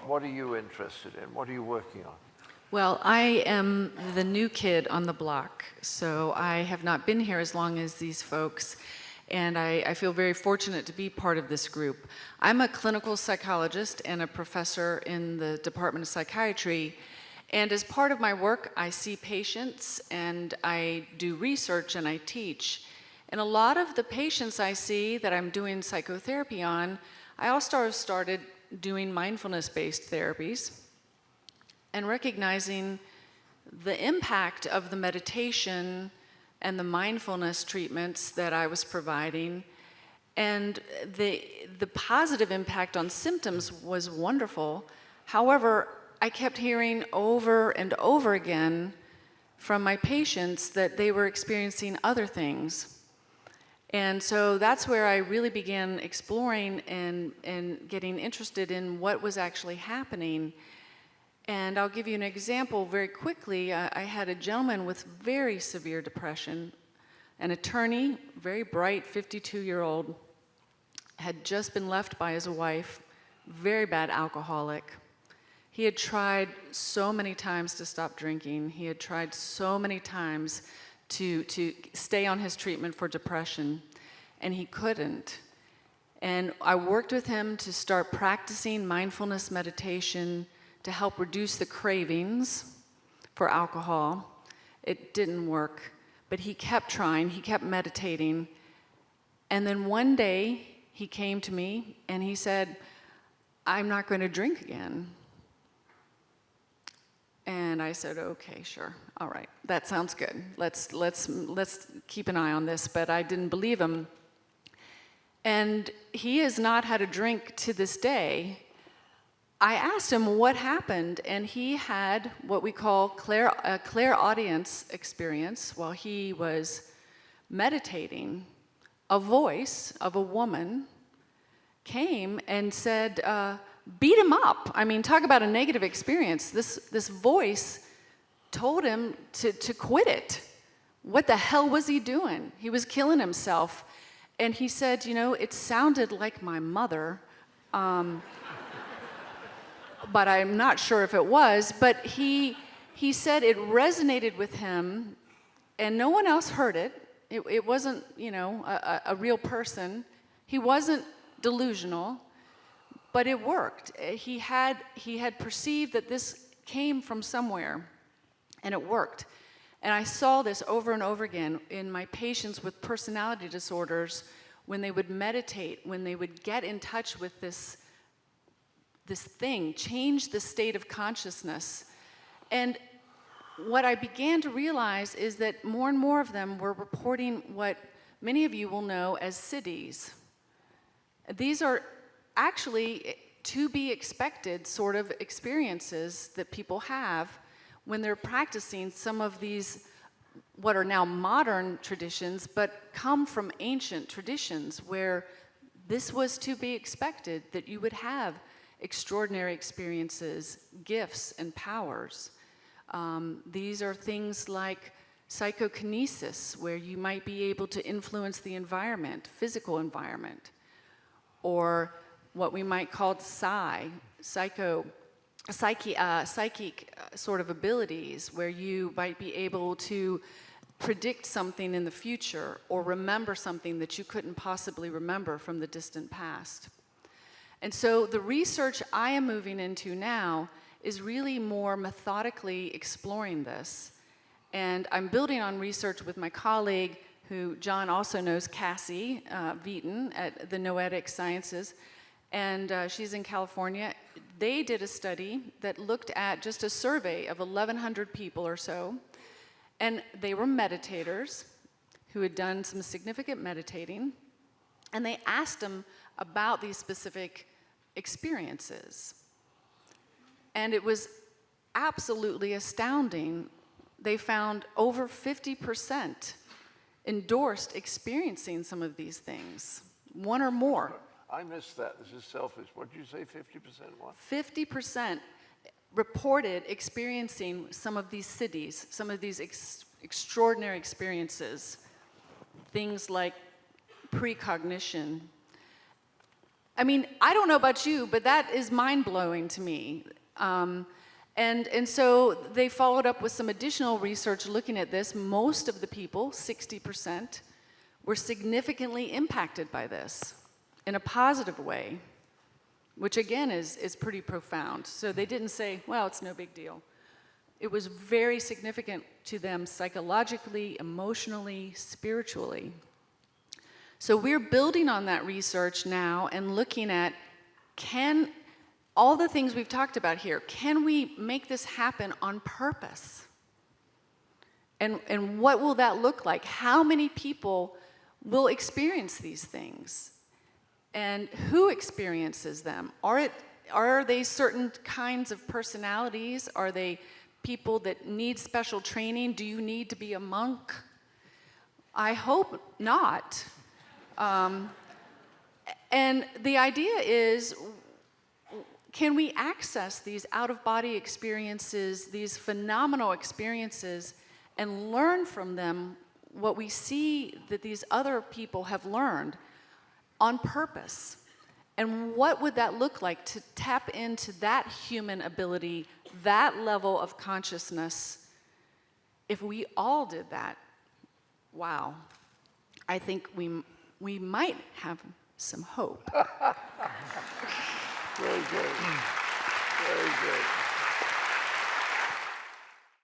What are you interested in? What are you working on? Well, I am the new kid on the block, so I have not been here as long as these folks, and I feel very fortunate to be part of this group. I'm a clinical psychologist and a professor in the Department of Psychiatry, and as part of my work, I see patients, and I do research, and I teach. And a lot of the patients I see that I'm doing psychotherapy on, I also started doing mindfulness-based therapies, and recognizing the impact of the meditation and the mindfulness treatments that I was providing. And the positive impact on symptoms was wonderful. However, I kept hearing over and over again from my patients that they were experiencing other things. And so that's where I really began exploring and getting interested in what was actually happening. And I'll give you an example very quickly. I had a gentleman with very severe depression, an attorney, very bright, 52-year-old, had just been left by his wife, very bad alcoholic. He had tried so many times to stop drinking. He had tried so many times to stay on his treatment for depression, and he couldn't. And I worked with him to start practicing mindfulness meditation to help reduce the cravings for alcohol. It didn't work, but he kept trying, he kept meditating. And then one day he came to me and he said, "I'm not going to drink again." And I said, "Okay, sure, all right, that sounds good. Let's keep an eye on this." But I didn't believe him. And he has not had a drink to this day. I asked him what happened, and he had what we call a clairaudience experience while he was meditating. A voice of a woman came and said, beat him up. I mean, talk about a negative experience. This voice told him to quit it. What the hell was he doing? He was killing himself. And he said, it sounded like my mother. But I'm not sure if it was, but he said it resonated with him, and no one else heard it. It wasn't, a real person. He wasn't delusional, but it worked. He had perceived that this came from somewhere, and it worked. And I saw this over and over again in my patients with personality disorders when they would meditate, when they would get in touch with this thing, change the state of consciousness. And what I began to realize is that more and more of them were reporting what many of you will know as siddhis. These are actually to be expected sort of experiences that people have when they're practicing some of these, what are now modern traditions, but come from ancient traditions where this was to be expected, that you would have extraordinary experiences, gifts, and powers. These are things like psychokinesis, where you might be able to influence the environment, physical environment, or what we might call psychic sort of abilities, where you might be able to predict something in the future or remember something that you couldn't possibly remember from the distant past. And so the research I am moving into now is really more methodically exploring this. And I'm building on research with my colleague, who John also knows, Cassie Veaton at the Noetic Sciences, and she's in California. They did a study that looked at just a survey of 1,100 people or so, and they were meditators who had done some significant meditating, and they asked them about these specific experiences. And it was absolutely astounding. They found over 50% endorsed experiencing some of these things, one or more. I missed that. This is selfish. What did you say, 50% what? 50% reported experiencing some of these siddhis, some of these extraordinary experiences, things like precognition. I mean, I don't know about you, but that is mind-blowing to me. And so they followed up with some additional research looking at this. Most of the people, 60%, were significantly impacted by this in a positive way, which again is pretty profound. So they didn't say, well, it's no big deal. It was very significant to them psychologically, emotionally, spiritually. So we're building on that research now and looking at, all the things we've talked about here, can we make this happen on purpose? And what will that look like? How many people will experience these things? And who experiences them? Are they certain kinds of personalities? Are they people that need special training? Do you need to be a monk? I hope not. And the idea is, can we access these out-of-body experiences, these phenomenal experiences, and learn from them what we see that these other people have learned on purpose? And what would that look like to tap into that human ability, that level of consciousness? If we all did that, wow, I think we might have some hope. Very good. Very good.